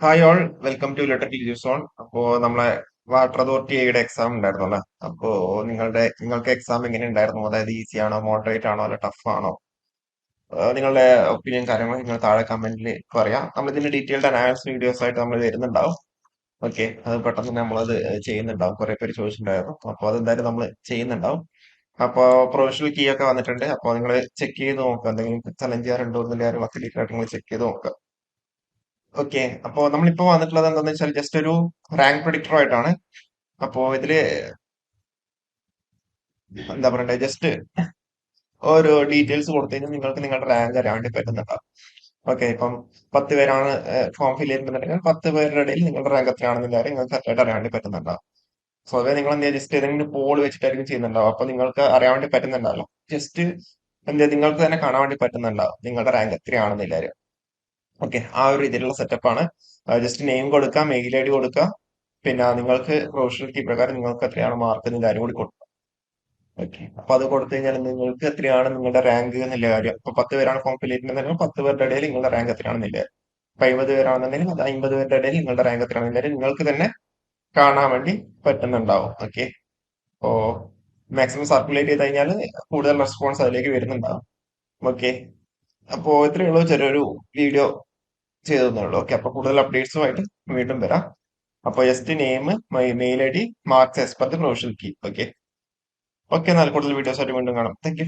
Hi all, welcome to letter teacher zone. അപ്പോ നമ്മളെ water authority എയുടെ എക്സാം ഉണ്ടായിരുന്നല്ലോ. അപ്പോ നിങ്ങൾക്ക് എക്സാം എങ്ങനെ ഉണ്ടായിരുന്നു? അതായത് ഈസി ആണോ, മോഡറേറ്റ് ആണോ, അല്ല ടഫ് ആണോ? നിങ്ങളുടെ ഒപ്പീനിയൻ കാര്യങ്ങൾ നിങ്ങൾ താഴെ കമന്റിൽ പറയാം. നമ്മൾ ഇതിന്റെ ഡീറ്റെയിൽഡ് അനാലിസിസ് വീഡിയോസ് ആയിട്ട് നമ്മൾ വരുന്നുണ്ടാവും. ഓക്കെ, അത് പെട്ടെന്ന് തന്നെ നമ്മളത് ചെയ്യുന്നുണ്ടാവും. കുറെ പേര് ചോദിച്ചിട്ടുണ്ടായിരുന്നു. അപ്പോൾ അതെന്തായാലും നമ്മൾ ചെയ്യുന്നുണ്ടാവും. അപ്പോൾ പ്രൊഫഷണൽ കീ ഒക്കെ വന്നിട്ടുണ്ട്. അപ്പോൾ നിങ്ങൾ ചെക്ക് ചെയ്ത് നോക്കുക. എന്തെങ്കിലും ചലഞ്ച് ചെയ്യാറുണ്ടോ എന്നതിന്റെ കാര്യങ്ങളൊക്കെ ഡീറ്റെയിൽ ആയിട്ട് നിങ്ങൾ ചെക്ക് ചെയ്ത് നോക്കുക. ഓക്കെ, അപ്പോ നമ്മളിപ്പോ വന്നിട്ടുള്ളത് എന്താണെന്ന് വെച്ചാൽ ജസ്റ്റ് ഒരു റാങ്ക് പ്രൊഡിക്ടർ ആയിട്ടാണ്. അപ്പോ ഇതില് എന്താ പറയണ്ടേ, ജസ്റ്റ് ഓരോ ഡീറ്റെയിൽസ് കൊടുത്തു കഴിഞ്ഞാൽ നിങ്ങൾക്ക് നിങ്ങളുടെ റാങ്ക് അറിയാൻ വേണ്ടി പറ്റുന്നുണ്ടാവും. ഓക്കെ, ഇപ്പം 10 പേരാണ് ഫോം ഫിൽ ചെയ്യുന്നുണ്ടെങ്കിൽ 10 പേരുടെ ഇടയിൽ നിങ്ങളുടെ റാങ്ക് എത്രയാണെന്നുള്ള കാര്യം നിങ്ങൾക്ക് കറക്റ്റായിട്ട് അറിയാൻ വേണ്ടി പറ്റുന്നുണ്ടാവും. സ്വതവേ നിങ്ങൾ എന്ത് ജസ്റ്റ് ഏതെങ്കിലും പോൾ വെച്ചിട്ടായിരിക്കും ചെയ്യുന്നുണ്ടാവും. അപ്പൊ നിങ്ങൾക്ക് അറിയാൻ വേണ്ടി പറ്റുന്നുണ്ടാവല്ലോ. ജസ്റ്റ് എന്ത് നിങ്ങൾക്ക് തന്നെ കാണാൻ വേണ്ടി പറ്റുന്നുണ്ടാവും നിങ്ങളുടെ റാങ്ക് എത്രയാണെന്നുള്ള കാര്യം. ഓക്കെ, ആ ഒരു രീതിയിലുള്ള സെറ്റപ്പാണ്. ജസ്റ്റ് നെയിം കൊടുക്കുക, മെയിൽ ഐ ഡി കൊടുക്കുക, പിന്നെ നിങ്ങൾക്ക് പ്രൊഫഷണൽ പ്രകാരം നിങ്ങൾക്ക് എത്രയാണ് മാർക്ക് എന്ന കാര്യം കൂടി കൊടുക്കുക. ഓക്കെ, അപ്പൊ അത് കൊടുത്തു കഴിഞ്ഞാൽ നിങ്ങൾക്ക് എത്രയാണ് നിങ്ങളുടെ റാങ്ക് എന്നുള്ള കാര്യം. ഇപ്പൊ 10 പേരാണ് ഫോം ഫിൽ ചെയ്യുന്നുണ്ടെങ്കിൽ 10 പേരുടെ ഇടയിൽ നിങ്ങളുടെ റാങ്ക് എത്രയാണെന്നില്ല. ഇപ്പൊ 50 പേരാണെന്നുണ്ടെങ്കിൽ അത് 50 പേരുടെ ഇടയിൽ നിങ്ങളുടെ റാങ്ക് എത്രയാണെന്നില്ല നിങ്ങൾക്ക് തന്നെ കാണാൻ വേണ്ടി പറ്റുന്നുണ്ടാവും. ഓക്കെ, അപ്പോ മാക്സിമം സർക്കുലേറ്റ് ചെയ്ത് കഴിഞ്ഞാൽ കൂടുതൽ റെസ്പോൺസ് അതിലേക്ക് വരുന്നുണ്ടാവും. ഓക്കെ, അപ്പോ ഇത്രയേ ഉള്ളൂ, ചെറിയൊരു വീഡിയോ ചെയ്തതെന്നുള്ളൂ. ഓക്കെ, അപ്പൊ കൂടുതൽ അപ്ഡേറ്റ്സുമായിട്ട് വീണ്ടും വരാം. അപ്പൊ just name, mail ID, marks as per the professional key. Okay, okay, എന്നാൽ കൂടുതൽ വീഡിയോസ് ആയിട്ട് വീണ്ടും കാണാം. Thank U.